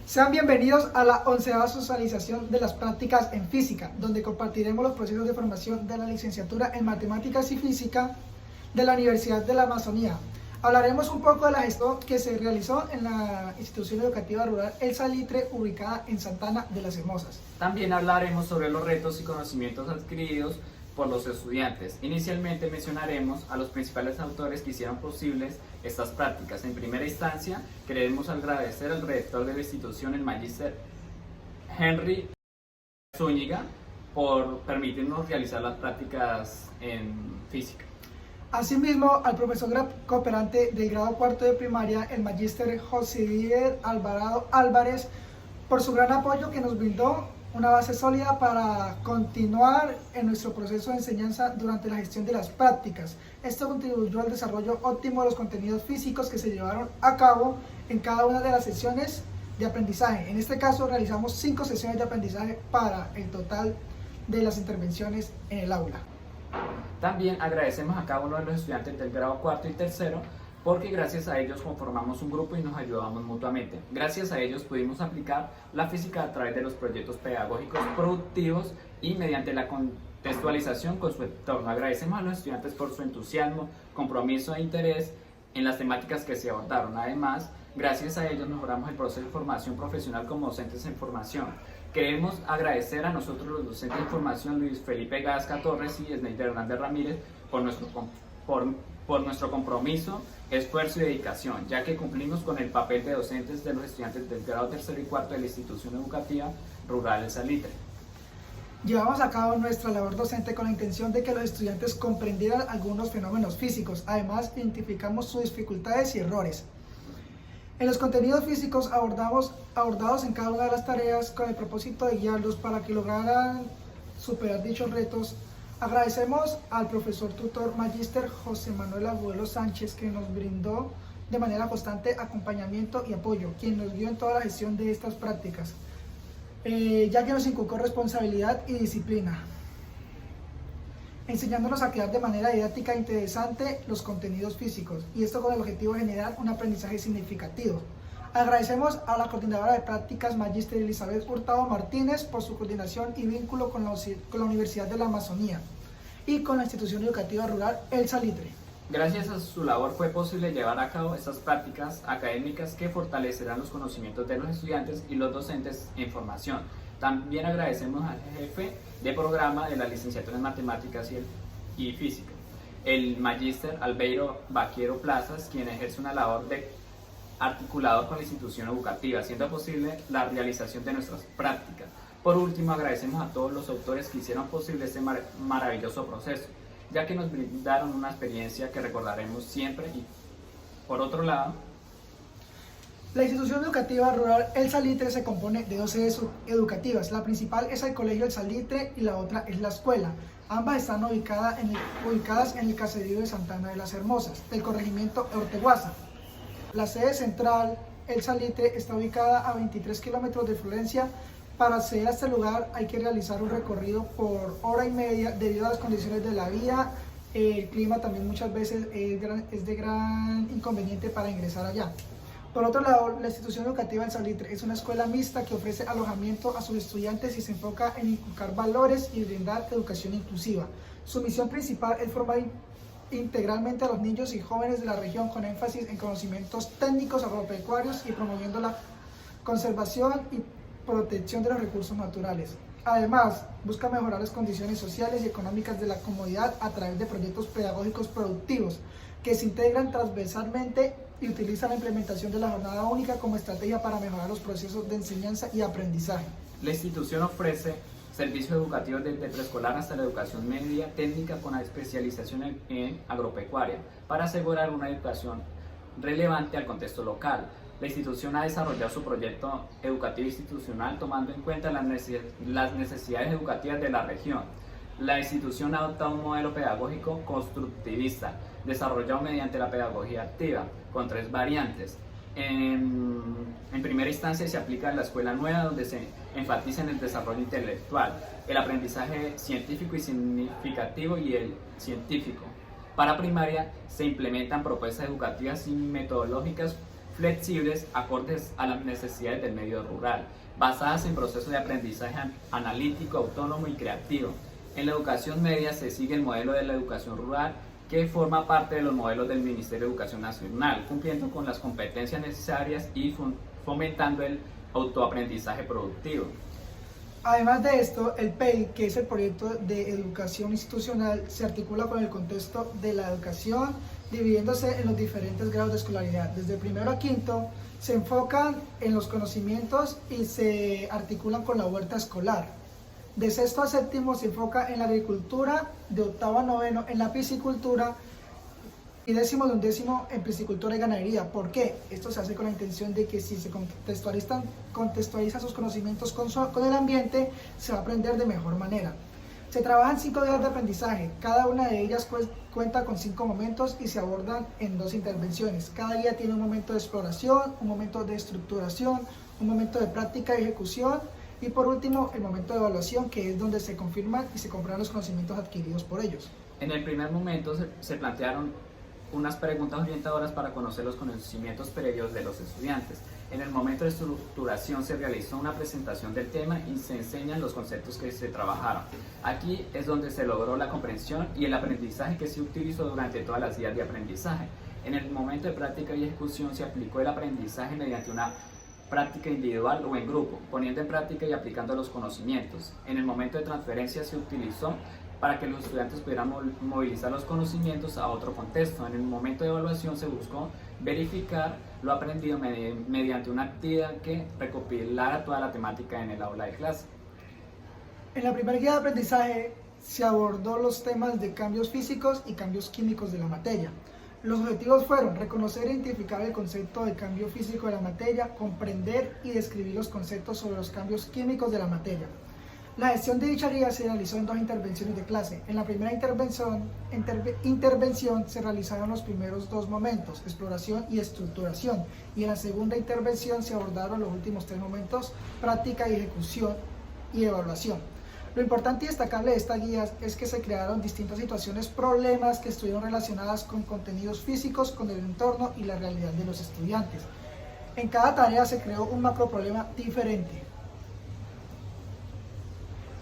Sean bienvenidos a la 11ª socialización de las prácticas en física, donde compartiremos los procesos de formación de la licenciatura en matemáticas y física de la Universidad de la Amazonía. Hablaremos un poco de la gestión que se realizó en la institución educativa rural El Salitre, ubicada en Santana de las Hermosas. También hablaremos sobre los retos y conocimientos adquiridos por los estudiantes. Inicialmente mencionaremos a los principales autores que hicieron posibles estas prácticas. En primera instancia, queremos agradecer al rector de la institución, el Magíster Henry Zúñiga, por permitirnos realizar las prácticas en física. Asimismo, al profesor cooperante del grado cuarto de primaria, el Magíster José Díaz Alvarado Álvarez, por su gran apoyo que nos brindó una base sólida para continuar en nuestro proceso de enseñanza durante la gestión de las prácticas. Esto contribuyó al desarrollo óptimo de los contenidos físicos que se llevaron a cabo en cada una de las sesiones de aprendizaje. En este caso, realizamos 5 sesiones de aprendizaje para el total de las intervenciones en el aula. También agradecemos a cada uno de los estudiantes del grado cuarto y tercero, porque gracias a ellos conformamos un grupo y nos ayudamos mutuamente. Gracias a ellos pudimos aplicar la física a través de los proyectos pedagógicos productivos y mediante la contextualización con su entorno. Agradecemos a los estudiantes por su entusiasmo, compromiso e interés en las temáticas que se abordaron. Además, gracias a ellos mejoramos el proceso de formación profesional como docentes en formación. Queremos agradecer a nosotros los docentes de formación, Luis Felipe Gasca Torres y Esneider Hernández Ramírez, por nuestro compromiso, esfuerzo y dedicación, ya que cumplimos con el papel de docentes de los estudiantes del grado tercero y cuarto de la institución educativa rural El Salitre. Llevamos a cabo nuestra labor docente con la intención de que los estudiantes comprendieran algunos fenómenos físicos. Además, identificamos sus dificultades y errores. En los contenidos físicos abordados en cada una de las tareas con el propósito de guiarlos para que lograran superar dichos retos. Agradecemos al profesor tutor Magíster José Manuel Agudelo Sánchez, que nos brindó de manera constante acompañamiento y apoyo, quien nos guió en toda la gestión de estas prácticas, ya que nos inculcó responsabilidad y disciplina, enseñándonos a crear de manera didáctica e interesante los contenidos físicos, y esto con el objetivo de generar un aprendizaje significativo. Agradecemos a la coordinadora de prácticas, Magíster Elizabeth Hurtado Martínez, por su coordinación y vínculo con la Universidad de la Amazonía y con la institución educativa rural El Salitre. Gracias a su labor fue posible llevar a cabo estas prácticas académicas que fortalecerán los conocimientos de los estudiantes y los docentes en formación. También agradecemos al jefe de programa de la licenciatura en Matemáticas y Física, el Magíster Albeiro Baquero Plazas, quien ejerce una labor de articulador con la institución educativa, haciendo posible la realización de nuestras prácticas. Por último, agradecemos a todos los autores que hicieron posible este maravilloso proceso, ya que nos brindaron una experiencia que recordaremos siempre. Y por otro lado, la institución educativa rural El Salitre se compone de 2 sedes educativas. La principal es el Colegio El Salitre y la otra es la escuela. Ambas están ubicadas en el caserío de Santana de las Hermosas, del corregimiento Orteguaza. La sede central, El Salitre, está ubicada a 23 kilómetros de Florencia. Para acceder a este lugar hay que realizar un recorrido por hora y media debido a las condiciones de la vía. El clima también muchas veces es de gran inconveniente para ingresar allá. Por otro lado, la institución educativa El Salitre es una escuela mixta que ofrece alojamiento a sus estudiantes y se enfoca en inculcar valores y brindar educación inclusiva. Su misión principal es formar integralmente a los niños y jóvenes de la región, con énfasis en conocimientos técnicos agropecuarios y promoviendo la conservación y protección de los recursos naturales. Además, busca mejorar las condiciones sociales y económicas de la comunidad a través de proyectos pedagógicos productivos que se integran transversalmente y utilizan la implementación de la jornada única como estrategia para mejorar los procesos de enseñanza y aprendizaje. la institución ofrece servicios educativos desde preescolar hasta la educación media técnica con especialización en agropecuaria para asegurar una educación relevante al contexto local. La institución ha desarrollado su proyecto educativo institucional tomando en cuenta las necesidades educativas de la región. La institución ha adoptado un modelo pedagógico constructivista, desarrollado mediante la pedagogía activa, con 3 variantes. En primera instancia se aplica en la escuela nueva, donde se enfatiza en el desarrollo intelectual, el aprendizaje científico y significativo y el científico. Para primaria se implementan propuestas educativas y metodológicas flexibles, acordes a las necesidades del medio rural, basadas en procesos de aprendizaje analítico, autónomo y creativo. En la educación media se sigue el modelo de la educación rural, que forma parte de los modelos del Ministerio de Educación Nacional, cumpliendo con las competencias necesarias y fomentando el autoaprendizaje productivo. Además de esto, el PEI, que es el proyecto de educación institucional, se articula con el contexto de la educación, dividiéndose en los diferentes grados de escolaridad. Desde primero a quinto se enfocan en los conocimientos y se articulan con la huerta escolar. De sexto a séptimo se enfoca en la agricultura, de octavo a noveno en la piscicultura y décimo de undécimo en piscicultura y ganadería. ¿Por qué? Esto se hace con la intención de que si se contextualizan sus conocimientos con el ambiente, se va a aprender de mejor manera. Se trabajan 5 días de aprendizaje, cada una de ellas cuenta con 5 momentos y se abordan en 2 intervenciones. Cada día tiene un momento de exploración, un momento de estructuración, un momento de práctica y ejecución y por último el momento de evaluación, que es donde se confirman y se comprueban los conocimientos adquiridos por ellos. En el primer momento se plantearon unas preguntas orientadoras para conocer los conocimientos previos de los estudiantes. En el momento de estructuración se realizó una presentación del tema y se enseñan los conceptos que se trabajaron. Aquí es donde se logró la comprensión y el aprendizaje que se utilizó durante todas las días de aprendizaje. En el momento de práctica y ejecución se aplicó el aprendizaje mediante una práctica individual o en grupo, poniendo en práctica y aplicando los conocimientos. En el momento de transferencia se utilizó para que los estudiantes pudieran movilizar los conocimientos a otro contexto. En el momento de evaluación se buscó verificar lo aprendido mediante una actividad que recopilara toda la temática en el aula de clase. En la primera guía de aprendizaje se abordó los temas de cambios físicos y cambios químicos de la materia. Los objetivos fueron reconocer e identificar el concepto de cambio físico de la materia, comprender y describir los conceptos sobre los cambios químicos de la materia. La gestión de dicha guía se realizó en 2 intervenciones de clase. En la primera intervención se realizaron los primeros 2 momentos, exploración y estructuración, y en la segunda intervención se abordaron los últimos 3 momentos, práctica y ejecución y evaluación. Lo importante y destacable de esta guía es que se crearon distintas situaciones, problemas que estuvieron relacionadas con contenidos físicos, con el entorno y la realidad de los estudiantes. En cada tarea se creó un macro problema diferente.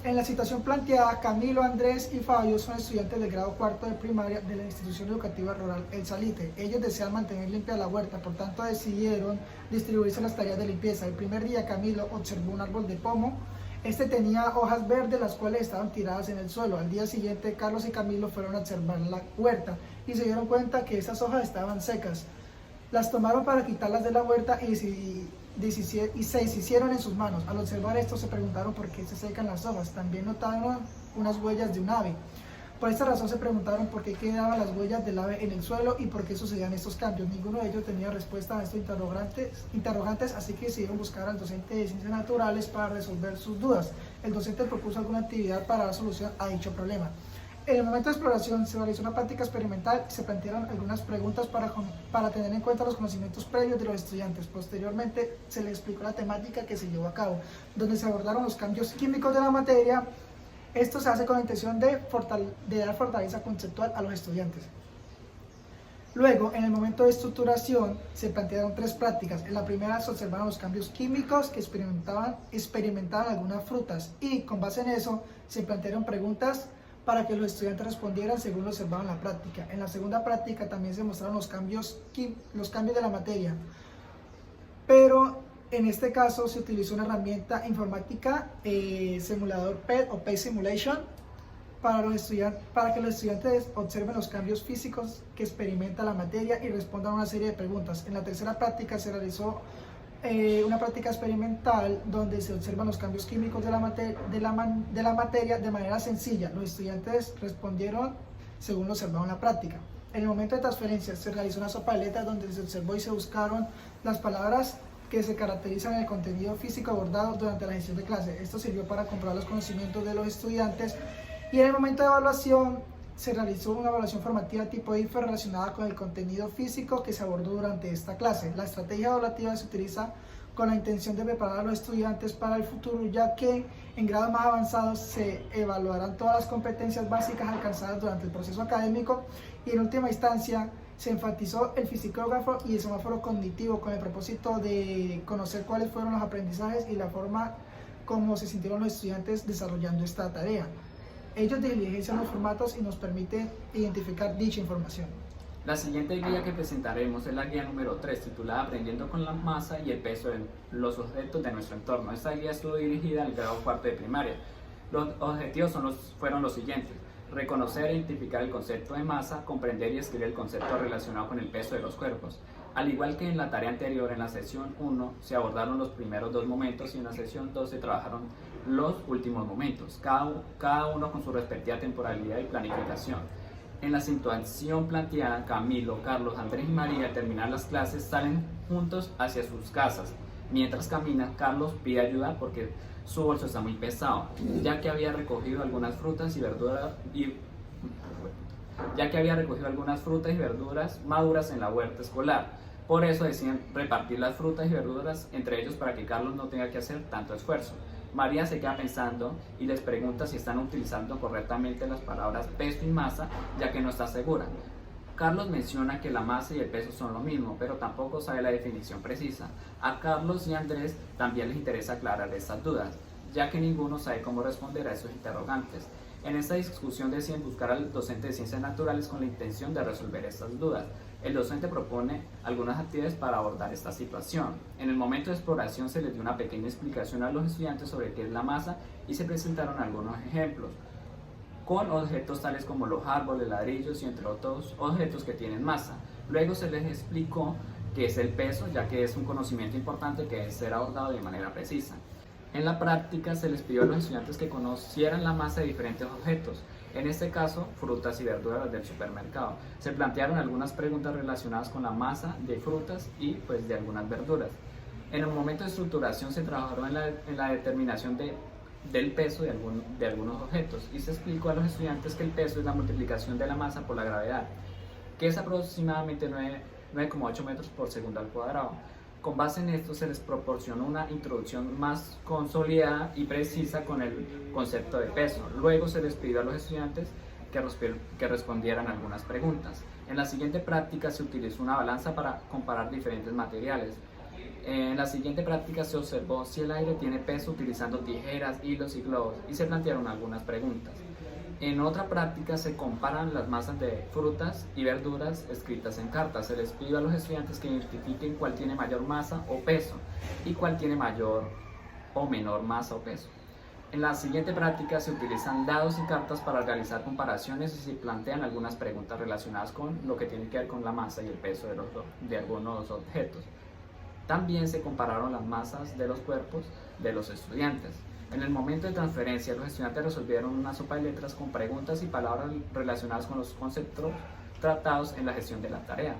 En la situación planteada, Camilo, Andrés y Fabio son estudiantes del grado 4 de primaria de la institución educativa rural El Salitre. Ellos desean mantener limpia la huerta, por tanto decidieron distribuirse las tareas de limpieza. El primer día Camilo observó un árbol de pomo. Este tenía hojas verdes, las cuales estaban tiradas en el suelo. Al día siguiente, Carlos y Camilo fueron a observar la huerta y se dieron cuenta que esas hojas estaban secas. Las tomaron para quitarlas de la huerta y se deshicieron en sus manos. Al observar esto se preguntaron por qué se secan las hojas. También notaron unas huellas de un ave. Por esta razón se preguntaron por qué quedaban las huellas del ave en el suelo y por qué sucedían estos cambios. Ninguno de ellos tenía respuesta a estos interrogantes, así que decidieron buscar al docente de ciencias naturales para resolver sus dudas. El docente propuso alguna actividad para dar solución a dicho problema. En el momento de exploración se realizó una práctica experimental y se plantearon algunas preguntas para tener en cuenta los conocimientos previos de los estudiantes. Posteriormente se les explicó la temática que se llevó a cabo, donde se abordaron los cambios químicos de la materia. Esto se hace con la intención de dar fortaleza conceptual a los estudiantes. Luego, en el momento de estructuración, se plantearon 3 prácticas. En la primera se observaron los cambios químicos que experimentaban algunas frutas y con base en eso se plantearon preguntas para que los estudiantes respondieran según lo observado en la práctica. En la segunda práctica también se mostraron los cambios de la materia, pero en este caso se utilizó una herramienta informática, simulador PET o PET Simulation, para que los estudiantes observen los cambios físicos que experimenta la materia y respondan a una serie de preguntas. En la tercera práctica se realizó una práctica experimental donde se observan los cambios químicos de la materia de manera sencilla. Los estudiantes respondieron según lo observado en la práctica. En el momento de transferencia se realizó una sopa de letras donde se observó y se buscaron las palabras que se caracterizan en el contenido físico abordado durante la gestión de clase. Esto sirvió para comprobar los conocimientos de los estudiantes. Y en el momento de evaluación se realizó una evaluación formativa tipo IFE relacionada con el contenido físico que se abordó durante esta clase. La estrategia evaluativa se utiliza con la intención de preparar a los estudiantes para el futuro, ya que en grados más avanzados se evaluarán todas las competencias básicas alcanzadas durante el proceso académico y en última instancia Se enfatizó el fisicógrafo y el semáforo cognitivo con el propósito de conocer cuáles fueron los aprendizajes y la forma como se sintieron los estudiantes desarrollando esta tarea. Ellos diligencian los formatos y nos permiten identificar dicha información. La siguiente guía que presentaremos es la guía número 3, titulada Aprendiendo con la masa y el peso de los objetos de nuestro entorno. Esta guía estuvo dirigida al grado cuarto de primaria. Los objetivos fueron los siguientes: reconocer e identificar el concepto de masa, comprender y escribir el concepto relacionado con el peso de los cuerpos. Al igual que en la tarea anterior, en la sesión 1 se abordaron los primeros 2 momentos y en la sesión 2 se trabajaron los últimos momentos, cada uno con su respectiva temporalidad y planificación. En la situación planteada, Camilo, Carlos, Andrés y María al terminar las clases salen juntos hacia sus casas. Mientras caminan, Carlos pide ayuda porque su bolso está muy pesado, ya que había recogido algunas frutas y verduras maduras en la huerta escolar. Por eso deciden repartir las frutas y verduras entre ellos para que Carlos no tenga que hacer tanto esfuerzo. María se queda pensando y les pregunta si están utilizando correctamente las palabras peso y masa, ya que no está segura. Carlos menciona que la masa y el peso son lo mismo, pero tampoco sabe la definición precisa. A Carlos y a Andrés también les interesa aclarar estas dudas, ya que ninguno sabe cómo responder a esos interrogantes. En esta discusión deciden buscar al docente de Ciencias Naturales con la intención de resolver estas dudas. El docente propone algunas actividades para abordar esta situación. En el momento de exploración se les dio una pequeña explicación a los estudiantes sobre qué es la masa y se presentaron algunos ejemplos, con objetos tales como los árboles, ladrillos y entre otros objetos que tienen masa. Luego se les explicó qué es el peso, ya que es un conocimiento importante que debe ser abordado de manera precisa. En la práctica se les pidió a los estudiantes que conocieran la masa de diferentes objetos, en este caso frutas y verduras del supermercado. Se plantearon algunas preguntas relacionadas con la masa de frutas y pues de algunas verduras. En el momento de estructuración se trabajó en la determinación del peso de algunos objetos y se explicó a los estudiantes que el peso es la multiplicación de la masa por la gravedad, que es aproximadamente 9,8 metros por segundo al cuadrado. Con base en esto se les proporcionó una introducción más consolidada y precisa con el concepto de peso. Luego se les pidió a los estudiantes que respondieran algunas preguntas. En la siguiente práctica se utilizó una balanza para comparar diferentes materiales. En la siguiente práctica se observó si el aire tiene peso utilizando tijeras, hilos y globos y se plantearon algunas preguntas. En otra práctica se comparan las masas de frutas y verduras escritas en cartas. Se les pide a los estudiantes que identifiquen cuál tiene mayor masa o peso y cuál tiene mayor o menor masa o peso. En la siguiente práctica se utilizan dados y cartas para realizar comparaciones y se plantean algunas preguntas relacionadas con lo que tiene que ver con la masa y el peso de algunos objetos. También se compararon las masas de los cuerpos de los estudiantes. En el momento de transferencia, los estudiantes resolvieron una sopa de letras con preguntas y palabras relacionadas con los conceptos tratados en la gestión de la tarea.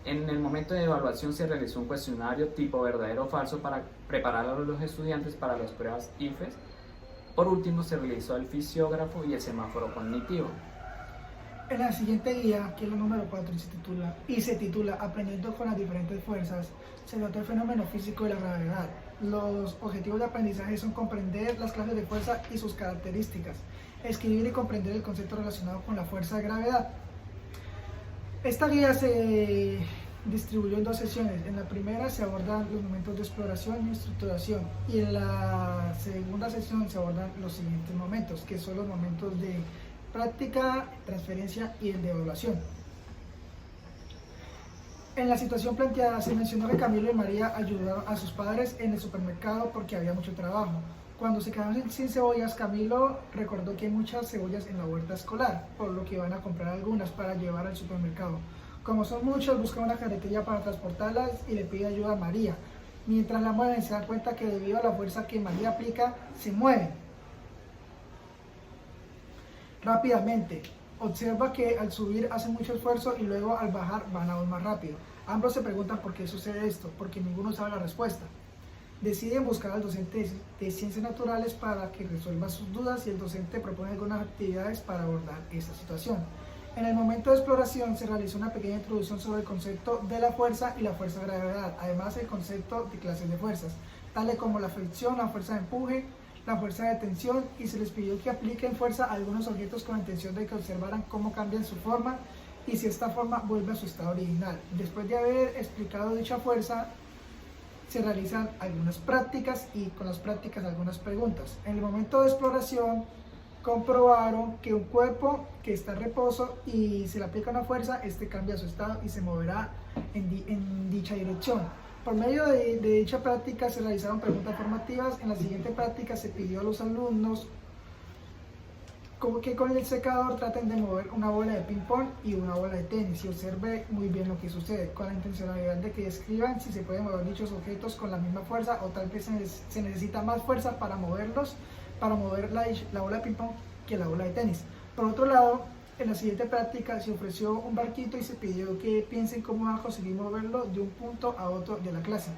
En el momento de evaluación se realizó un cuestionario tipo verdadero o falso para preparar a los estudiantes para las pruebas IFES. Por último, se realizó el fisiógrafo y el semáforo cognitivo. En la siguiente guía, que es la número 4 y se titula Aprendiendo con las diferentes fuerzas, se nota el fenómeno físico de la gravedad. Los objetivos de aprendizaje son comprender las clases de fuerza y sus características, escribir y comprender el concepto relacionado con la fuerza de gravedad. Esta guía se distribuyó en 2 sesiones. En la primera se abordan los momentos de exploración y estructuración y en la segunda sesión se abordan los siguientes momentos, que son los momentos de práctica, transferencia y el de evaluación. En la situación planteada se mencionó que Camilo y María ayudaron a sus padres en el supermercado porque había mucho trabajo. Cuando se quedaron sin cebollas, Camilo recordó que hay muchas cebollas en la huerta escolar, por lo que iban a comprar algunas para llevar al supermercado. Como son muchas, busca una carretilla para transportarlas y le pide ayuda a María. Mientras la mueven, se da cuenta que debido a la fuerza que María aplica, se mueven rápidamente. Observa que al subir hacen mucho esfuerzo y luego al bajar van aún más rápido. Ambos se preguntan por qué sucede esto, porque ninguno sabe la respuesta. Deciden buscar al docente de Ciencias Naturales para que resuelva sus dudas y el docente propone algunas actividades para abordar esta situación. En el momento de exploración se realizó una pequeña introducción sobre el concepto de la fuerza y la fuerza de gravedad, además el concepto de clases de fuerzas, tales como la fricción, la fuerza de empuje, la fuerza de tensión, y se les pidió que apliquen fuerza a algunos objetos con la intención de que observaran cómo cambian su forma y si esta forma vuelve a su estado original. Después de haber explicado dicha fuerza, se realizan algunas prácticas y con las prácticas algunas preguntas. En el momento de exploración comprobaron que un cuerpo que está en reposo y se le aplica una fuerza, este cambia su estado y se moverá en dicha dirección. Por medio de dicha práctica se realizaron preguntas formativas. En la siguiente práctica se pidió a los alumnos que con el secador traten de mover una bola de ping pong y una bola de tenis y observe muy bien lo que sucede, con la intencionalidad de que describan si se pueden mover dichos objetos con la misma fuerza o tal vez se necesita más fuerza para moverlos, para mover la bola de ping pong que la bola de tenis. Por otro lado, en la siguiente práctica se ofreció un barquito y se pidió que piensen cómo van a conseguir moverlo de un punto a otro de la clase.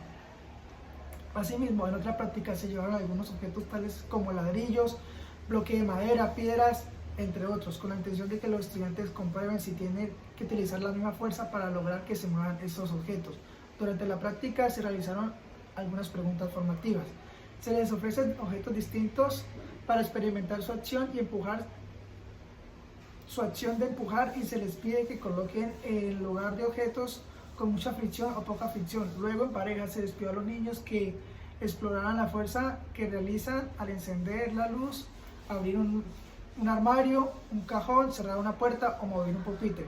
Asimismo, en otra práctica se llevaron algunos objetos tales como ladrillos, bloque de madera, piedras, entre otros, con la intención de que los estudiantes comprueben si tienen que utilizar la misma fuerza para lograr que se muevan estos objetos. Durante la práctica se realizaron algunas preguntas formativas. Se les ofrecen objetos distintos para experimentar su acción y empujar y se les pide que coloquen en lugar de objetos con mucha fricción o poca fricción. Luego en pareja se les pidió a los niños que exploraran la fuerza que realizan al encender la luz, abrir un armario, un cajón, cerrar una puerta o mover un pupitre.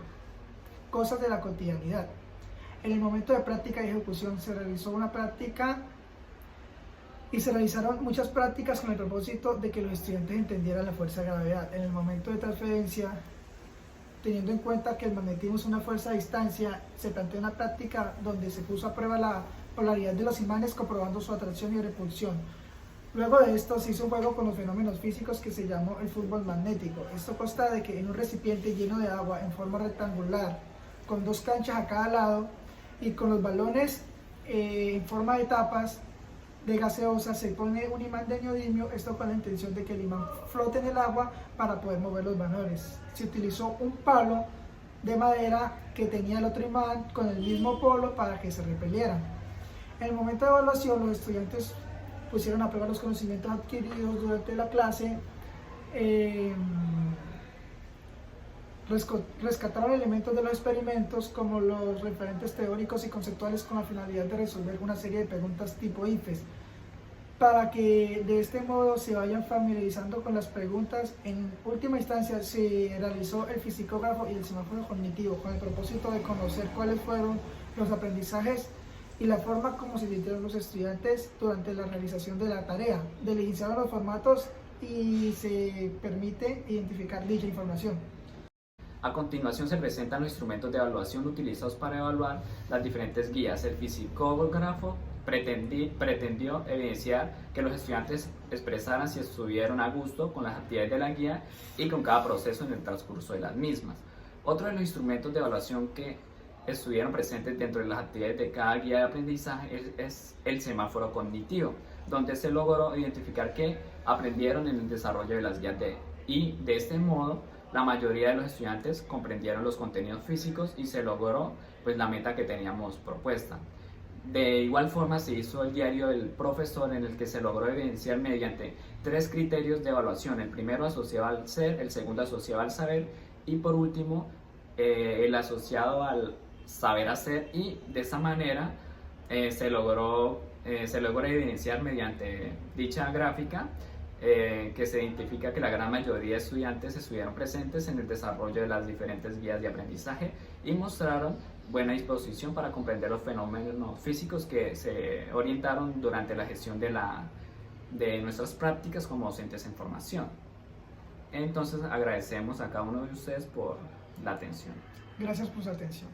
Cosas de la cotidianidad. En el momento de práctica y ejecución se realizó una práctica y se realizaron muchas prácticas con el propósito de que los estudiantes entendieran la fuerza de gravedad. En el momento de transferencia, teniendo en cuenta que el magnetismo es una fuerza a distancia, se planteó una práctica donde se puso a prueba la polaridad de los imanes comprobando su atracción y repulsión. Luego de esto se hizo un juego con los fenómenos físicos que se llamó el fútbol magnético. Esto consta de que en un recipiente lleno de agua en forma rectangular, con dos canchas a cada lado y con los balones en forma de tapas de gaseosa, se pone un imán de neodimio, esto con la intención de que el imán flote en el agua para poder mover los balones. Se utilizó un palo de madera que tenía el otro imán con el mismo polo para que se repelieran. En el momento de evaluación, los estudiantes pusieron a prueba los conocimientos adquiridos durante la clase, rescataron elementos de los experimentos como los referentes teóricos y conceptuales con la finalidad de resolver una serie de preguntas tipo IFES, para que de este modo se vayan familiarizando con las preguntas. En última instancia se realizó el fisicógrafo y el semáforo cognitivo con el propósito de conocer cuáles fueron los aprendizajes y la forma como se sintieron los estudiantes durante la realización de la tarea. Diligenciaron los formatos y se permite identificar dicha información. A continuación se presentan los instrumentos de evaluación utilizados para evaluar las diferentes guías. El fisicógrafo pretendió evidenciar que los estudiantes expresaran si estuvieron a gusto con las actividades de la guía y con cada proceso en el transcurso de las mismas. Otro de los instrumentos de evaluación que estuvieron presentes dentro de las actividades de cada guía de aprendizaje es el semáforo cognitivo, donde se logró identificar que aprendieron en el desarrollo de las guías y de este modo la mayoría de los estudiantes comprendieron los contenidos físicos y se logró pues la meta que teníamos propuesta. De igual forma se hizo el diario del profesor, en el que se logró evidenciar mediante 3 criterios de evaluación: el primero asociado al ser, el segundo asociado al saber y por último el asociado al saber hacer, y de esa manera se logró evidenciar mediante dicha gráfica que se identifica que la gran mayoría de estudiantes estuvieron presentes en el desarrollo de las diferentes guías de aprendizaje y mostraron buena disposición para comprender los fenómenos físicos que se orientaron durante la gestión de nuestras prácticas como docentes en formación. Entonces agradecemos a cada uno de ustedes por la atención. Gracias por su atención.